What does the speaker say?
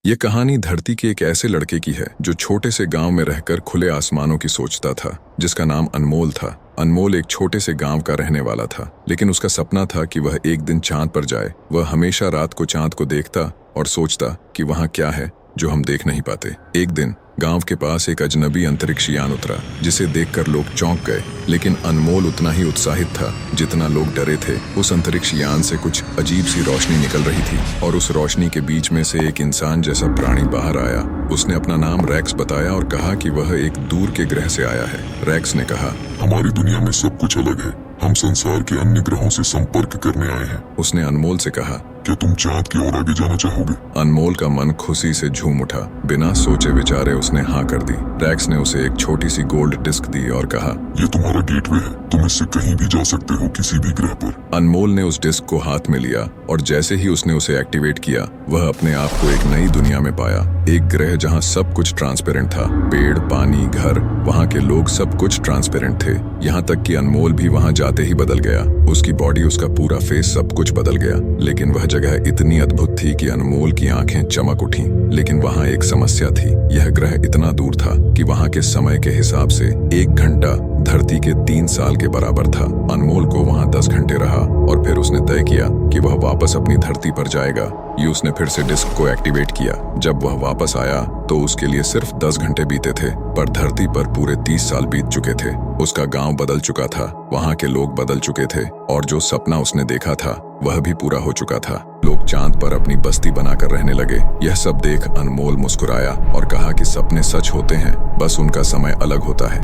ये कहानी धरती के एक ऐसे लड़के की है जो छोटे से गांव में रहकर खुले आसमानों की सोचता था, जिसका नाम अनमोल था। अनमोल एक छोटे से गांव का रहने वाला था, लेकिन उसका सपना था कि वह एक दिन चांद पर जाए। वह हमेशा रात को चांद को देखता और सोचता कि वहां क्या है जो हम देख नहीं पाते। एक दिन गांव के पास एक अजनबी अंतरिक्ष यान उतरा, जिसे देखकर लोग चौंक गए, लेकिन अनमोल उतना ही उत्साहित था जितना लोग डरे थे। उस अंतरिक्ष यान से कुछ अजीब सी रोशनी निकल रही थी और उस रोशनी के बीच में से एक इंसान जैसा प्राणी बाहर आया। उसने अपना नाम रैक्स बताया और कहा कि वह एक दूर के ग्रह से आया है। रैक्स ने कहा, हमारी दुनिया में सब कुछ अलग है, हम संसार के अन्य ग्रहों से संपर्क करने आए हैं। उसने अनमोल से कहा, क्या तुम चांद की ओर आगे जाना चाहोगे? अनमोल का मन खुशी से झूम उठा। बिना सोचे विचारे उसने हाँ कर दी। रैक्स ने उसे एक छोटी सी गोल्ड डिस्क दी और कहा, ये तुम्हारा गेटवे है, तुम इससे कहीं भी जा सकते हो, किसी भी ग्रह पर। अनमोल ने उस डिस्क को हाथ में लिया और जैसे ही उसने उसे एक्टिवेट किया, वह अपने आप को एक नई दुनिया में पाया। एक ग्रह जहाँ सब कुछ ट्रांसपेरेंट था, पेड़, पानी, घर, वहाँ के लोग, सब कुछ ट्रांसपेरेंट थे। यहाँ तक कि अनमोल भी वहाँ जाते ही बदल गया। उसकी बॉडी, उसका पूरा फेस, सब कुछ बदल गया। लेकिन वह जगह इतनी अद्भुत थी कि अनमोल की आंखें चमक उठीं। लेकिन वहाँ एक समस्या थी। यह ग्रह इतना दूर था कि वहाँ के समय के हिसाब से 1 घंटा धरती के 3 साल के बराबर था। अनमोल को वहाँ 10 घंटे रहा और फिर उसने तय किया कि वह वापस अपनी धरती पर जाएगा। ये उसने फिर से डिस्क को एक्टिवेट किया। जब वह वापस आया तो उसके लिए सिर्फ 10 घंटे बीते थे, पर धरती पर पूरे 30 साल बीत चुके थे। उसका गांव बदल चुका था, वहाँ के लोग बदल चुके थे और जो सपना उसने देखा था वह भी पूरा हो चुका था। लोग चांद पर अपनी बस्ती बनाकर रहने लगे। यह सब देख अनमोल मुस्कुराया और कहा कि सपने सच होते हैं, बस उनका समय अलग होता है।